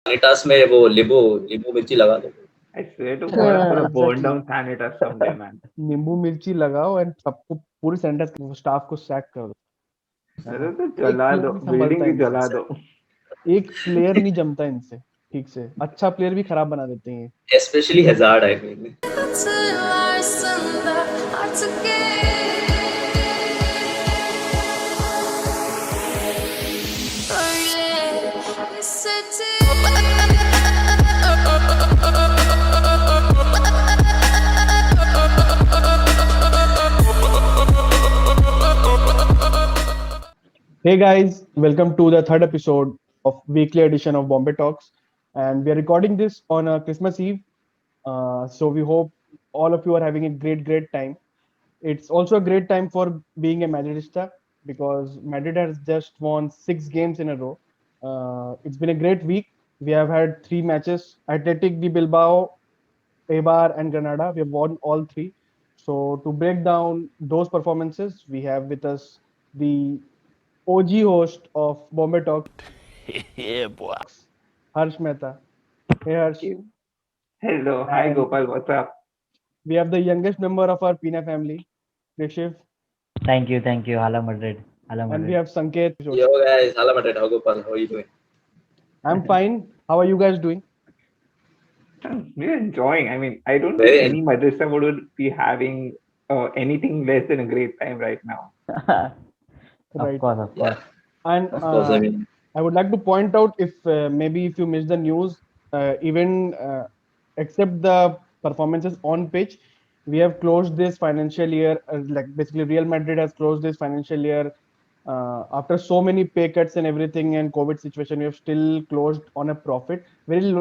Sanitas में वो नींबू मिर्ची लगा दो. I swear to God, I'm gonna burn Exactly. down Sanitas someday, man. नींबू मिर्ची लगाओ एंड सबको पूरी सेंटर स्टाफ को सैक कर दो, है अरे ना? तो एक जला प्लेयर दो, नहीं बिल्डिंग संभलता ही इनसे, जला दो. एक प्लेयर नहीं जमता इनसे ठीक से, अच्छा प्लेयर भी खराब बना देते हैं ये। Especially Hazard, I mean. Hey guys, welcome to the third episode of weekly edition of Bombay Talks, and we are recording this on Christmas Eve. So we hope all of you are having a great time. It's also a great time for being a Madridista because Madrid has just won 6 games in a row. It's been a great week. We have had 3 matches: Athletic de Bilbao, Eibar, and Granada. We have won all three. So to break down those performances, we have with us the OG host of Bombay Talks, Yeah, boy. Harsh Mehta. Hey Harsh. Hello, hi And Gopal, what's up? we have the youngest member of our Pina family, Krishiv. Thank you. Hala Madrid. Hala And we Madrid. have Sanket. Yo guys, Hala Madrid, how Gopal, how are you doing? I'm fine. How are you guys doing? We're enjoying. I mean, I don't think Very any Madrasa would be having anything less than a great time right now. Right. Of yeah, course. And of course. I mean, I would like to point out if maybe if you missed the news, even except the performances on pitch, we have closed this financial year, like basically Real Madrid has closed this financial year after so many pay cuts and everything and COVID situation. We have still closed on a profit, very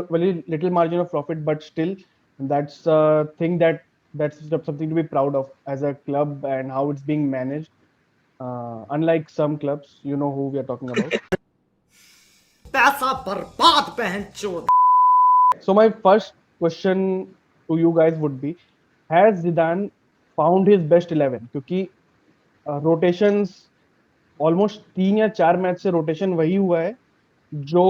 little margin of profit, but still that's a thing that's something to be proud of as a club and how it's being managed. Unlike some clubs, you know who we are talking about. पैसा बर्बाद बहन चोद. So my first question to you guys would be: Has Zidane found his best 11? क्योंकि rotations almost 3 या 4 match से rotation वही हुआ है जो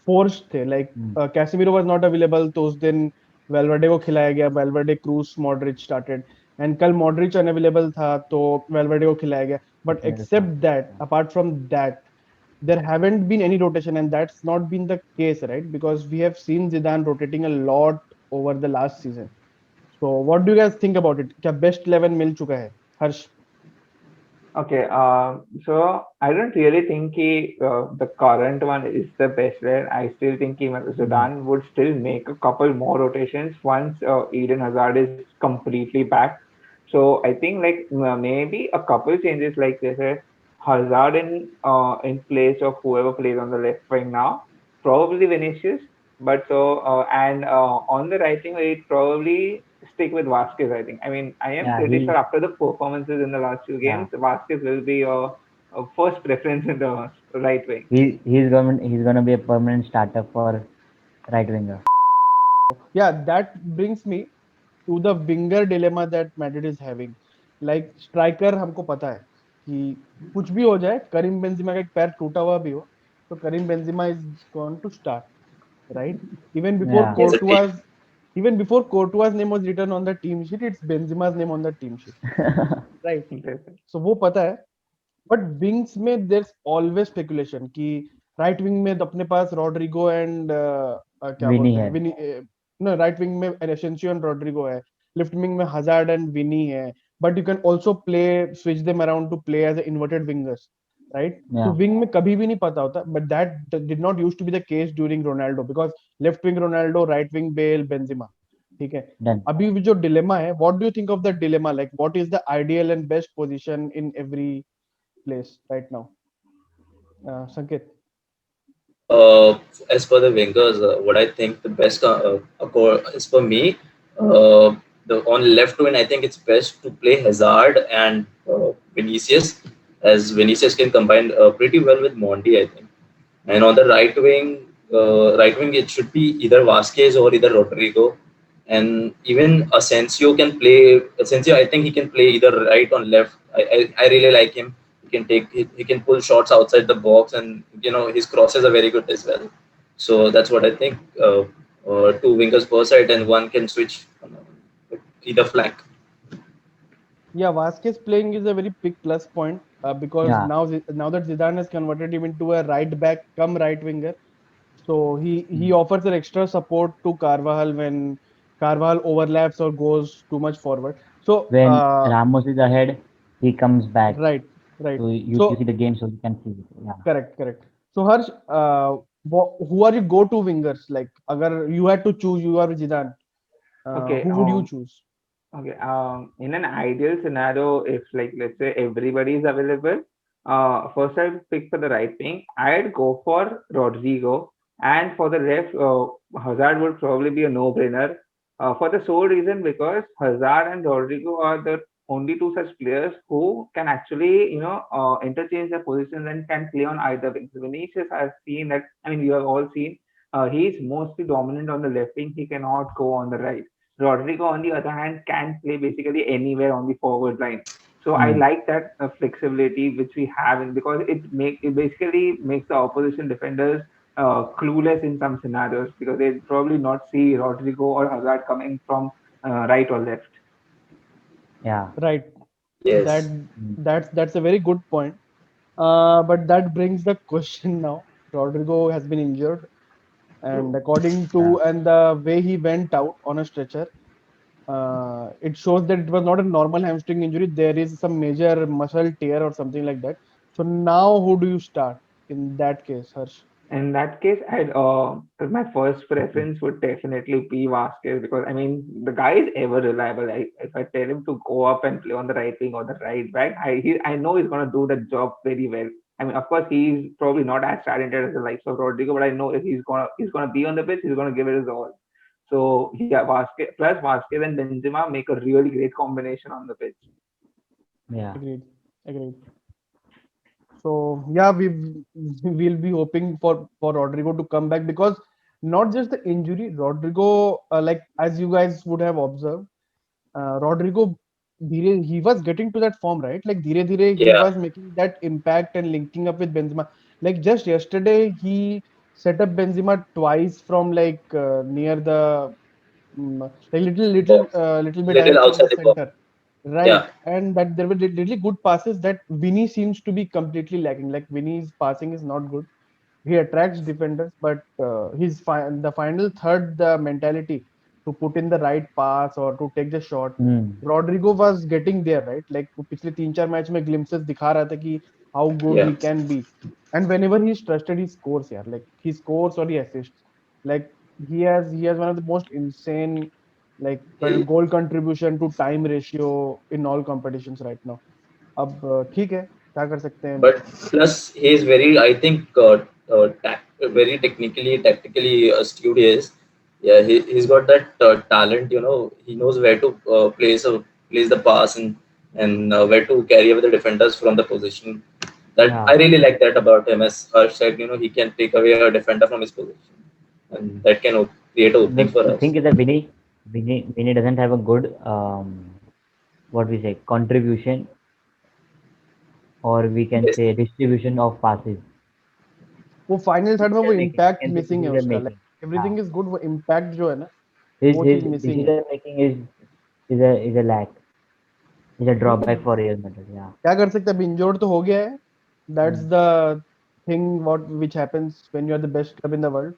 forced थे. Like Casemiro was not available, तो उस दिन Valverde को खिलाया गया. Valverde, Cruz, Modric started, and कल Modric unavailable था तो Valverde को खिलाया गया. But except that, apart from that, there haven't been any rotation, and that's not been the case, right? Because we have seen Zidane rotating a lot over the last season. So what do you guys think about it? क्या best 11 मिल चुका है? Harsh. Okay, so I don't really think the current one is the best player. I still think Zidane would still make a couple more rotations once Eden Hazard is completely back. So I think like maybe a couple changes like this, Hazard in place of whoever plays on the left wing now, probably Vinicius. But so and on the right wing, we'd probably stick with Vasquez, I think. I mean, I am Yeah, pretty he sure after the performances in the last few games, Vasquez will be a first preference in the right wing. he's gonna be a permanent starter for right winger. Yeah, that brings me to the winger dilemma that Madrid is having. Like striker हमको पता है कि कुछ भी हो जाए, करीम Benzema का एक पैर टूटा हुआ भी हो, तो करीम Benzema is going to start, right? Even before Yeah. yes, agreed. Courtois, even before Courtois' name was written on the team sheet, it's Benzema's name on the team sheet, right? So वो पता है. But wings में there's always speculation कि right wing में अपने पास Rodrigo and क्या Vinny बोलते हैं है. विनी no right wing में Asensio and Rodrigo है, left wing में Hazard and Vinny है, but you can also play switch them around to play as a inverted wingers, right? तो Yeah. wing में कभी भी नहीं पता होता, but that did not used to be the case during Ronaldo because left wing Ronaldo, right wing Bale, Benzema, ठीक है. Done. अभी जो dilemma है, what do you think of the dilemma? Like what is the ideal and best position in every place right now? Sanket. As per the wingers, what I think the best is for me, the on left wing, I think it's best to play Hazard and Vinicius, as Vinicius can combine pretty well with Monty, I think. And on the right wing, it should be either Vasquez or either Rodrigo. And even Asensio can play. Asensio, I think he can play either right or left. I really like him. He can pull shots outside the box, and his crosses are very good as well. So that's what I think. Two wingers per side, and one can switch on either flank. Yeah, Vasquez playing is a very big plus point because Yeah. now that Zidane has converted him into a right back come right winger, so he offers an extra support to Carvajal when Carvajal overlaps or goes too much forward. So When Ramos is ahead, he comes back. right, right. So you see So the game, so you can see it. Yeah. correct. So Harsh, who are your go-to wingers? Like, agar you had to choose, you are Zidane. Okay. Who would you choose? Okay. In an ideal scenario, if like let's say everybody is available, first I'd pick for the right wing. I'd go for Rodrigo, and for the left, Hazard would probably be a no-brainer. For the sole reason because Hazard and Rodrigo are the only two such players who can actually, interchange their positions and can play on either wing. So Vinicius has seen that. I mean, you have all seen. He's mostly dominant on the left wing. He cannot go on the right. Rodrigo, on the other hand, can play basically anywhere on the forward line. So I Hmm. like that flexibility which we have, in because it basically makes the opposition defenders clueless in some scenarios because they probably not see Rodrigo or Hazard coming from right or left. Yeah. Right. That Yes. Hmm. that's a very good point. But that brings the question now. Rodrigo has been injured, and according Yeah. to and the way he went out on a stretcher, it shows that it was not a normal hamstring injury. There is some major muscle tear or something like that. So now, who do you start in that case, Harsh? In that case, my first preference would definitely be Vasquez because I mean the guy is ever reliable. If I tell him to go up and play on the right wing or the right back, I know he's gonna do the job very well. I mean, of course, he's probably not as talented as the likes of Rodrigo, but I know if he's gonna be on the pitch, he's gonna give it his all. So yeah, Vasquez and Benzema make a really great combination on the pitch. Yeah. Agreed. Agreed. So yeah, we'll be hoping for Rodrigo to come back because not just the injury, Rodrigo, like as you guys would have observed, Rodrigo, he was getting to that form, right? Like धीरे धीरे he Yeah. was making that impact and linking up with Benzema. Like just yesterday, he set up Benzema twice from like near the like Box. little bit Little ahead from outside the the box. center. Right, Yeah. and that there were really good passes that Vinny seems to be completely lacking. Like Vinny's passing is not good. He attracts defenders, but the final third, the mentality to put in the right pass or to take the shot. Hmm. Rodrigo was getting there, right? Like वो पिछले 3-4 match में glimpses दिखा रहा था कि how good Yeah. he can be, and whenever he's trusted, he scores. Yeah, like he scores or he assists. Like he has one of the most insane like goal contribution to time ratio in all competitions right now. अब ठीक है क्या कर सकते हैं. But plus he is very, I think, very technically, tactically studious. Yeah, he's got that talent. He knows where to place the pass and where to carry away the defenders from the position. That I Yeah. really like that about him. As Harsh said, he can take away a defender from his position, and that can create an opening for The us. thing is that Vinny doesn't have a good what we say contribution, or we can Yes. say distribution of passes. वो final third में वो Decision making. You impact can say missing है decision उसका. making. Like Yeah. Everything is good, वो impact जो है ना His वो his चीज मिसिंग है. decision making is a lack, is a ठीक है, drawback for Real Madrid. Yeah. क्या कर सकते हैं, अब इंजोर्ड तो हो गया है. That's Hmm. The thing what which happens when you are the best club in the world.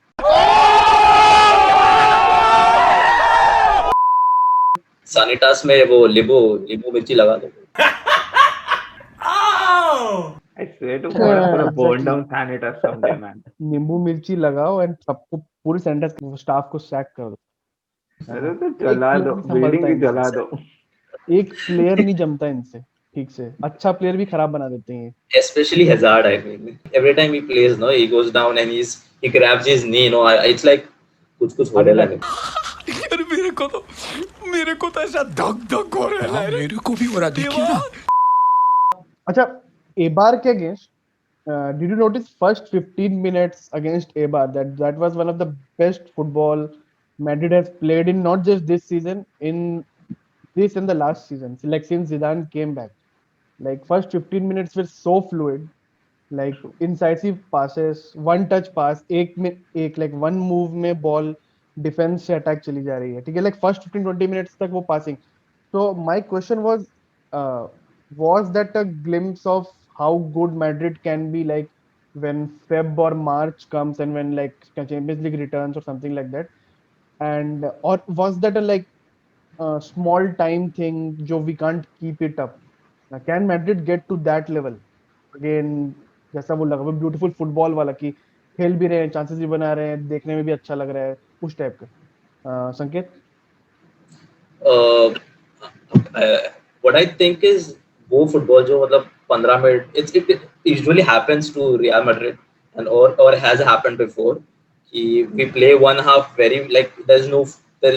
सानिटास में वो लींबू लींबू मिर्ची लगा दो. I swear to God, I'm gonna burn exactly, down Sanitas someday, man. नींबू मिर्ची लगाओ एंड सबको पूरी सेंटेंस स्टाफ को सैक कर दो. अरे तो एक जला प्लेयर दो, नहीं बिल्डिंग संभलता भी इनसे, जला दो. एक प्लेयर नहीं जमता इनसे ठीक से. अच्छा प्लेयर भी खराब बना देते हैं ये. Especially Hazard, I mean, every time he plays, no, he goes down and he grabs his knee. It's like कुछ कुछ होने अरे लगे. यार मेरे को तो ऐसा धक धक हो रहा है. मेरे को भी हो रहा, देखिए ना. अच्छा, Eibar के against, did you notice first 15 minutes against Eibar that was one of the best football Madrid has played in, not just this season, in this and the last season, like since Zidane came back. Like first 15 minutes were so fluid. like incisive passes, one touch pass, एक like one move में ball defense से attack चली जा रही है, ठीक है, like first 15-20 minutes तक वो passing. So my question was that a glimpse of how good Madrid can be, like when Feb or March comes and when like Champions League returns or something like that, and or was that a like small time thing जो we can't keep it up? Can Madrid get to that level again? जैसा वो लगा, वो beautiful football वाला कि खेल भी रहे हैं, चांसेस भी बना रहे हैं, देखने में भी अच्छा लग रहा है, उस टाइप का संकेत. uh, what I think is वो फुटबॉल जो मतलब 15 minute it usually happens to Real Madrid and or has happened before कि we play one half very like there is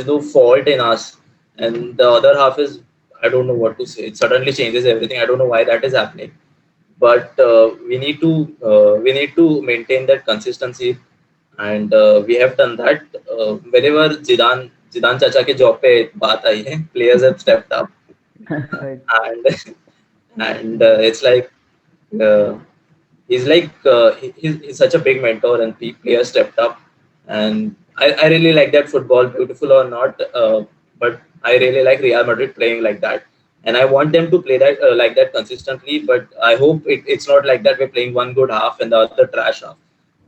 no fault in us and the other half is I don't know what to say, it suddenly changes everything. I don't know why that is happening, but we need to maintain that consistency and we have done that. Whenever Zidane चाचा के job पे बात आई है, players have stepped up Right. and and it's like uh, he's such a big mentor and players stepped up and I really like that football, beautiful or not, but I really like Real Madrid playing like that and I want them to play that like that consistently, but I hope it's not like that we're playing one good half and the other trash half.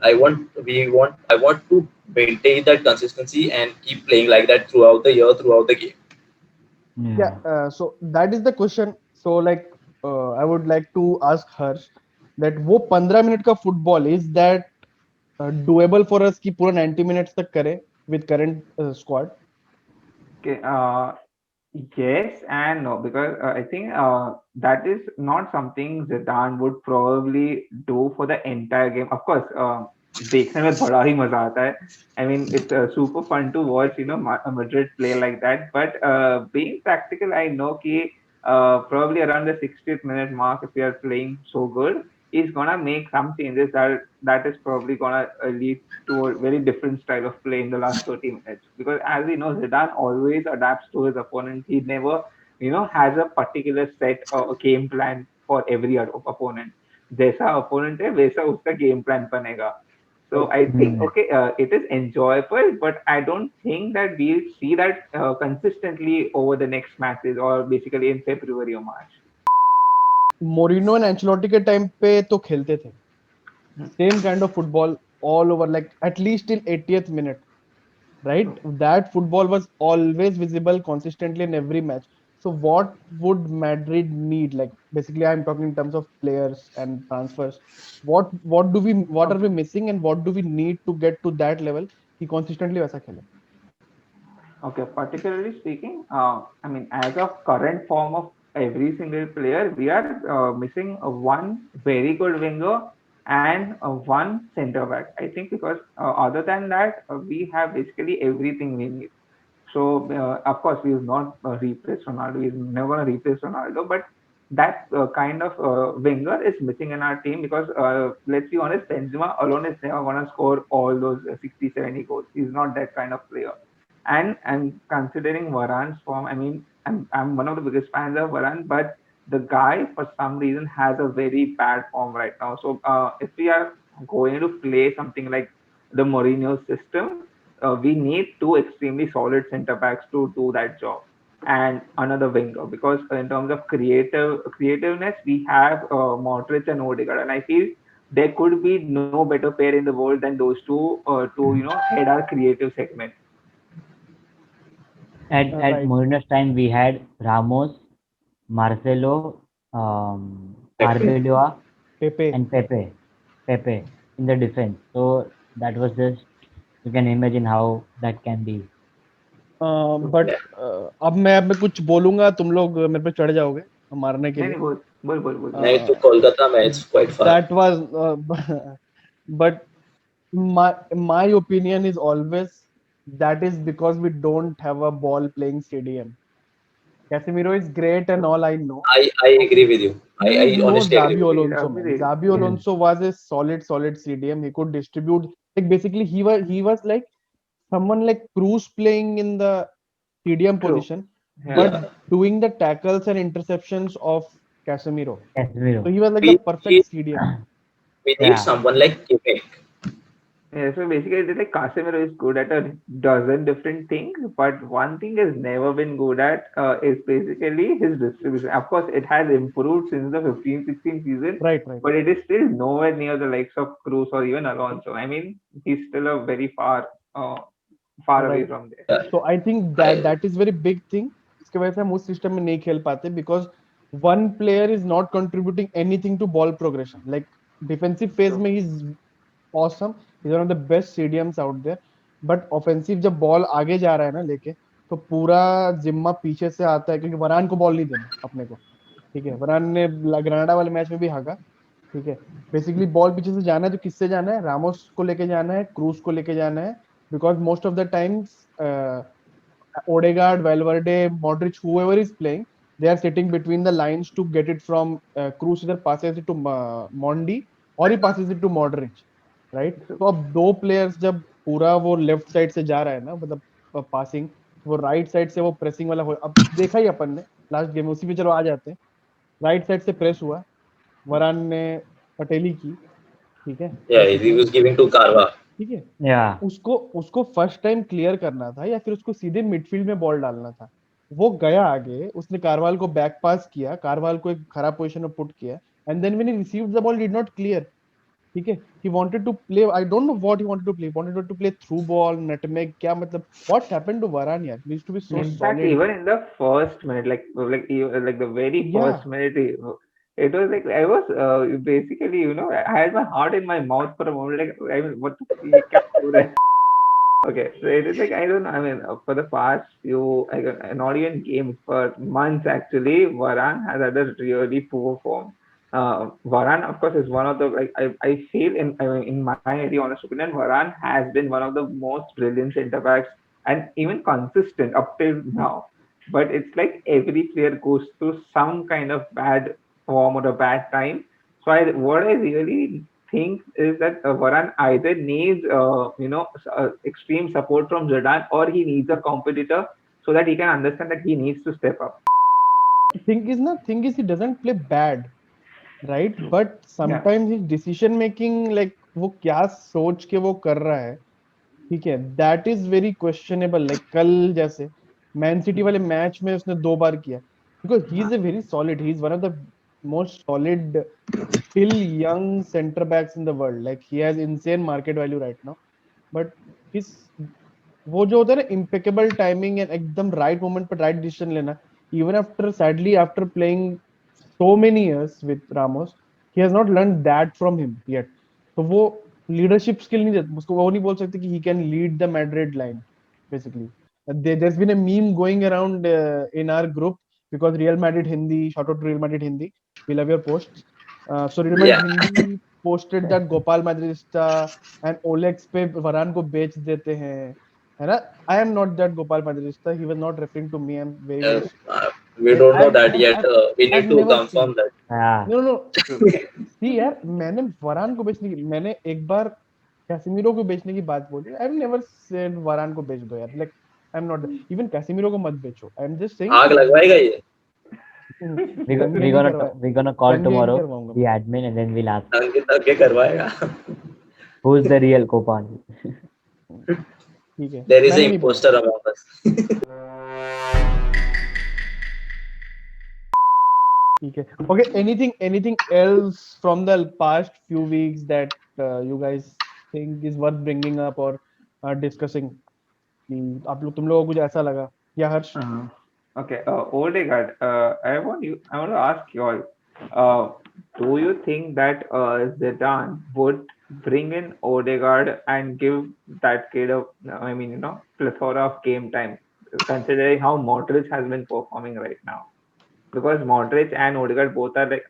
I want to maintain that consistency and keep playing like that throughout the year, throughout the game. Yeah, so that is the question. So like I would like to ask Harsh that वो 15 minute का football is that doable for us कि पूरा 90 minutes तक करे with current squad? Okay, yes and no, because I think that is not something Zidane would probably do for the entire game. Of course, देखने में बड़ा ही मजा आता है. I mean, it's super fun to watch, Madrid play like that. But being practical, I know कि probably around the 60th minute mark, if we are playing so good, he's gonna make some changes that is probably gonna lead to a very different style of play in the last 30 minutes. Because as we know, Zidane always adapts to his opponent. He never, has a particular set or game plan for every opponent. जैसा opponent है वैसा उसका game plan बनेगा. So I think okay, it is enjoyable, but I don't think that we'll see that consistently over the next matches or basically in February or March. Moreno and Ancelotti के time पे तो खेलते थे same kind of football all over, like at least till 80th minute, right? That football was always visible consistently in every match. So what would Madrid need? Like basically I'm talking in terms of players and transfers. What are we missing and what do we need to get to that level कि consistently वैसा खेले? Okay, particularly speaking, I mean, as of current form of every single player, we are missing one very good winger and one center back. I think because other than that, we have basically everything we need. So, of course, we will not replace Ronaldo. We're never going to replace Ronaldo, but that kind of winger is missing in our team because let's be honest, Benzema alone is never going to score all those 60, 70 goals. He's not that kind of player. And considering Varane's form, I mean, I'm one of the biggest fans of Varane, but the guy for some reason has a very bad form right now. So if we are going to play something like the Mourinho system, we need two extremely solid center backs to do that job, and another winger because in terms of creativeness, we have Modric and Odegaard, and I feel there could be no better pair in the world than those two to head our creative segment. At Right. Mourinho's time, we had Ramos, Marcelo, Arbeloa, Pepe. and Pepe in the defense. So that was just, you can imagine how that can be. But अब मैं कुछ बोलूंगा, तुम लोग मेरे पे चढ़ जाओगे मारने के नहीं लिए. नहीं बोल नहीं तो कोलकाता में it's quite far. That was but my opinion is always that is because we don't have a ball playing stadium. Casemiro is great and all, I know. I agree with you. I No honestly agree Xabi with you. Alonso, man. Xabi Alonso was a solid CDM. He could distribute. Like basically, he was like someone like Cruz playing in the CDM True. position, Yeah. but doing the tackles and interceptions of Casemiro. So Casemiro. he was like He- the perfect CDM. We need Yeah. someone like Kimmich. Yeah, so basically, it's like Casemiro is good at a dozen different things, but one thing has never been good at is basically his distribution. Of course, it has improved since the 15-16 season, Right, right. but it is still nowhere near the likes of Cruz or even Alonso. I mean, he's still a very far away Right. from there. Yeah, So I think I, that is very big thing. इसके वजह से हम उस system में नहीं खेल पाते because one player is not contributing anything to ball progression. Like defensive phase में he's awesome. He's one of the best CDMs out there. But offensive जब बॉल आगे जा रहा है ना लेके तो पूरा जिम्मा पीछे से आता है क्योंकि वरान को बॉल नहीं देना अपने को. ठीक है, वरान ने ग्रेनाडा वाले मैच में भी हागा. ठीक है, बेसिकली बॉल पीछे से जाना है तो किससे जाना है? रामोस को लेके जाना है, क्रूज को लेके जाना है. Because most of the times Odegaard, Valverde, Modric, whoever is playing, they are sitting between the lines to get it from Cruz either passes it to Mondi or he passes it to Modric, right? तो अब दो players जब पूरा वो left side से जा रहा है ना मतलब पासिंग, वो राइट साइड से वो प्रेसिंग वाला हो. अब देखा ही अपन ने लास्ट गेम में, उसी पे चलो आ जाते हैं. राइट साइड से प्रेस हुआ, वरान ने पटेली की. ठीक है, yeah, he was giving to Carva. ठीक है. Yeah. उसको उसको फर्स्ट टाइम क्लियर करना था या फिर उसको सीधे मिडफील्ड में बॉल डालना था. वो गया आगे, उसने कारवाल को बैक पास किया, कारवाल को एक खराब पोजीशन में पुट किया and then when he received the ball did not clear. ठीक है, he wanted to play, I don't know what he wanted to play, wanted to play through ball nutmeg, क्या मतलब व्हाट्स हैपेंड टू वरान यार, he used to be so In fact, solid. even in the first minute, like the very Yeah. first minute, it was like I was basically, I had my heart in my mouth for a moment. Like, I mean, what the fuck do that? Okay, so it is like I don't know. I mean, for the past few, not even games, but months actually, Varane has had a really poor form. Varane, of course, is one of the like I feel in my very honest opinion, Varane has been one of the most brilliant centre backs and even consistent up till now. But it's like every player goes through some kind of bad form or a bad time. So what I really think is that Varane either needs extreme support from Zidane or he needs a competitor so that he can understand that he needs to step up. thing is he doesn't play bad, right? But sometimes his decision making, like वो क्या सोच के वो कर रहा है, ठीक है, that is very questionable. Like कल जैसे मैन सिटी वाले मैच में उसने 2 बार किया, because he is a very solid, he is one of the most solid still young center backs in the world. Like he has insane market value right now, but his वो जो होता है ना impeccable timing and एकदम right moment पर right decision लेना, even after sadly after playing so many years with Ramos, he has not learned that from him yet. तो वो leadership skill नहीं देता उसको, वो नहीं बोल सकते कि he can lead the Madrid line basically. There's been a meme going around in our group because Real Madrid Hindi, shout out to Real Madrid Hindi, we love your posts. So Real Madrid Yeah. Hindi posted that Gopal Madridista and Olex पे वरान को बेच देते हैं, है ना? I am not that Gopal Madridista. He was not referring to me. I'm very, very We don't know that yet. We I've need to never confirm seen. that. Yeah. No. See यार, मैंने वरान को बेचने की, मैंने एक बार Casemiro को बेचने की बात बोली. I've never said वरान को बेच दो यार. Like I'm not even Casemiro को मत बेचो. I'm just saying. आग लगवाएगा ये. We're gonna call tomorrow the admin and then we'll ask दंगे करवाएगा. who's the real Gopal. ठीक है. There is मैंने an नहीं बोला. imposter among us. ठीक है. Okay. Anything else from the past few weeks that you guys think is worth bringing up or discussing? कि आप लोग, तुम लोगों को कुछ ऐसा लगा या हर्ष? Okay, Odegaard, I want to ask you all, do you think that Zidane would bring in Odegaard and give that kid plethora of game time, considering how Modric has been performing right now? Because Modric and Odegaard both are like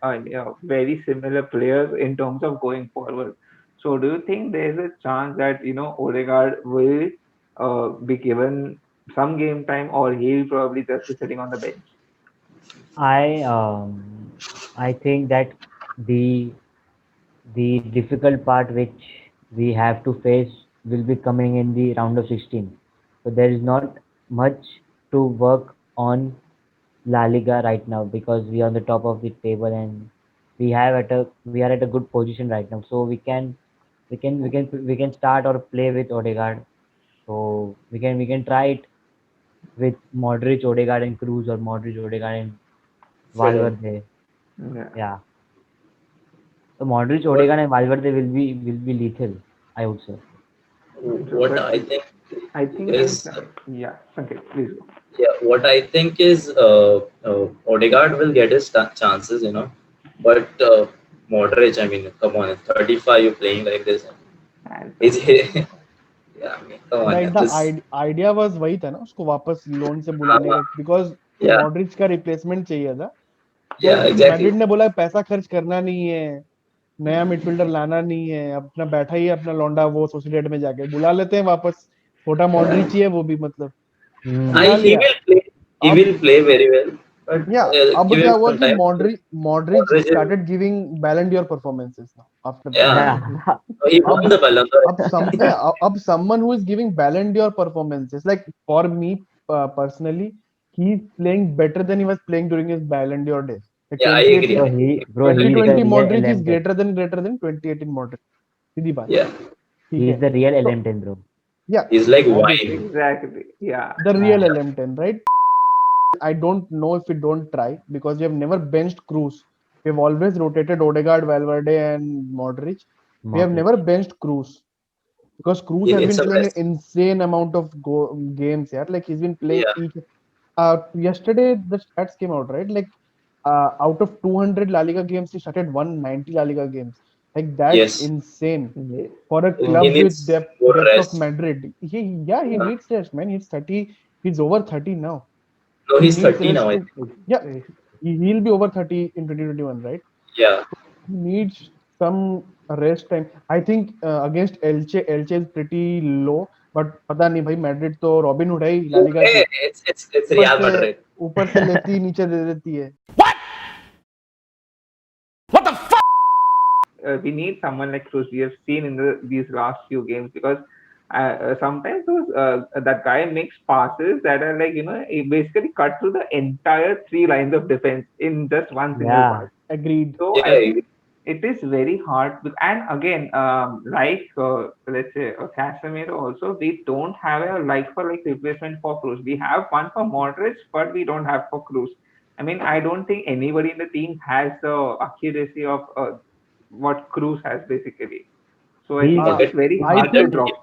very similar players in terms of going forward. So do you think there is a chance that Odegaard will be given some game time, or he'll probably just be sitting on the bench? I think that the difficult part which we have to face will be coming in the round of 16. So there is not much to work on La Liga right now because we are on the top of the table and we are at a good position right now, so we can start or play with Odegaard. So we can try it with Modric, Odegaard, and Cruz, or Modric, Odegaard, and Fair. Valverde. Yeah. Yeah. So Modric, What Odegaard, and Valverde will be lethal, I would say. So, what but I think I think in is yeah, okay, please go. yeah, what I think is Odegaard will get his chances, but Modric, I mean, come on, at 35, you're playing like this. And Is yeah, I mean, come on, like yeah, the this idea was वही था ना, उसको वापस loan से बुलाने का, because yeah, Modric का replacement चाहिए था. तो yeah, exactly. मैड्रिड ने बोला पैसा खर्च करना नहीं है, नया मिडफील्डर लाना नहीं है, अपना बैठा ही है अपना लौंडा वो सोसिएटेड में जाके, बुला लेते हैं वापस. छोटा मॉड्रिच ही है वो भी, मतलब Hmm. बुला He लिया. will play. He अब will play very well, but या अब give क्या him हुआ some कि time. Modric Modric is, started giving Ballon d'Or performances now after that. yeah, Yeah. he won अब the Ballon d'Or. अब someone who is giving Ballon d'Or performances, like for me personally, he's playing better than he was playing during his Ballon d'Or days. Like Yeah, I agree. 2018, I agree. He is the 2020 real Modric is LM10. greater than 2018 Modric. सीधी बात. Yeah, ठीक He है. is the real So LM10, bro. yeah, he's like obviously wine. exactly, yeah. the real Yeah. LM10, right? I don't know if we don't try, because we have never benched Cruz. We've always rotated Odegaard, Valverde, and Modric. We have Modric. never benched Cruz. Because Cruz has It's been a playing an best. insane amount of games here. Like he's been playing Yeah, each. Yesterday the stats came out, right? Like out of 200 La Liga games, he started 190 La Liga games. Like that's yes. insane Yes. for a He club with needs more depth of rest. Madrid. He Yeah. needs rest, man. He's 30. He's over 30 now. No, He he's needs 30 rest now. I to. think. Yeah, he'll be over 30 in 2021, right? Yeah. He needs some rest time. I think against Elche is pretty low, but पता नहीं भाई, Madrid तो robin hood है ही La Liga की. Hey, it's ऊपर Real से Madrid. ऊपर से लेती ही नीचे दे देती है. We need someone like Cruz. We have seen in these last few games, because sometimes that guy makes passes that are like, he basically cut through the entire three lines of defense in just one single Yeah. pass. Agreed. So I Yeah, think it is very hard. And again, like let's say Casemiro also, we don't have a like for like replacement for Cruz. We have one for Modric, but we don't have for Cruz. I mean, I don't think anybody in the team has the accuracy of what Cruz has basically. So I He think Uh, it is very I hard to think drop.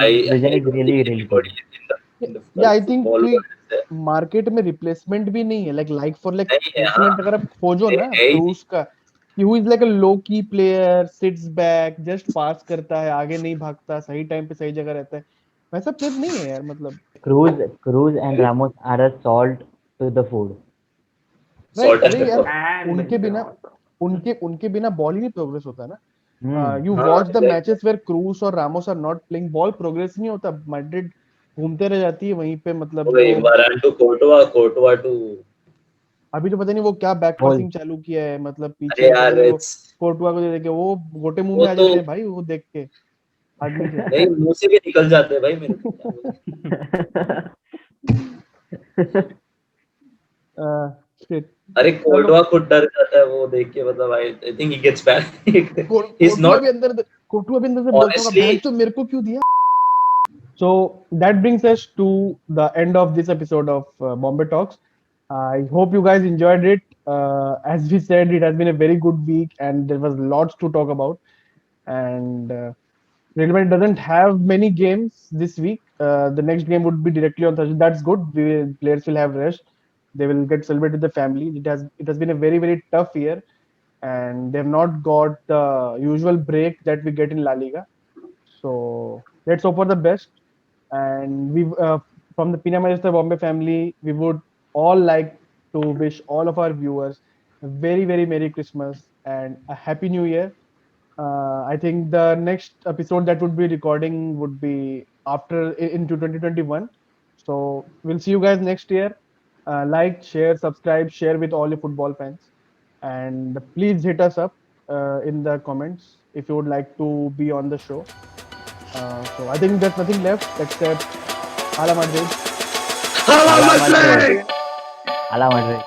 I vision is don't really think really anybody good. in the yeah, I think football कोई world is there. Market में replacement भी नहीं है. Like for like नहीं है, हाँ, replacement अगर आप खोजो ना है ही क्रूज का, who is like a low key player, sits back, just pass करता है, आगे नहीं भागता, सही टाइम पे सही जगह रहता है, वैसा प्लेयर नहीं है यार. मतलब Cruz and Ramos are a salt to the food. Right. salt and अरे यार, pepper. And उनके Benzema बिना also. उनके बिना बॉल ही नहीं प्रोग्रेस होता ना. Hmm. You हाँ, watch the exactly. matches where Cruz और Ramos are not playing, ball progress नहीं होता. मैड्रिड घूमते रह जाती है वहीं पे. मतलब वही वो Varane to Courtois to अभी तो पता नहीं वो क्या बैक Goal. पासिंग चालू किया है. मतलब अरे पीछे यार पहले वो it's कोर्टुआ को दे के वो गोटे मुंह वो में आ तो जाते हैं भाई, वो देख के आदमी से. नहीं मुंह से भी निकल जाते हैं भाई मेरे को क्या बोलूं। Shit. अरे चलो, कोर्टवा खुद डर जाता है वो देख के मतलब I think he gets panic he is Courtois not भी अंदर से बोलता होगा, honestly बहन तो मेरे को क्यों दिया. So that brings us to the end of this episode of Bombay Talks. I hope you guys enjoyed it. As we said, it has been a very good week and there was lots to talk about. And Real Madrid doesn't have many games this week. The next game would be directly on Thursday. That's good. Players will have rest. They will get celebrated with the family. It has been a very very tough year, and they've not got the usual break that we get in La Liga. So let's hope for the best. And we from the Pina Majesta Bombay family, we would all like to wish all of our viewers a very very Merry Christmas and a Happy New Year. I think the next episode that would be recording would be after into 2021. So we'll see you guys next year. Like, share, subscribe, share with all your football fans, and please hit us up in the comments if you would like to be on the show. So I think there's nothing left except Hala Madrid. Hala Madrid. Hala Madrid.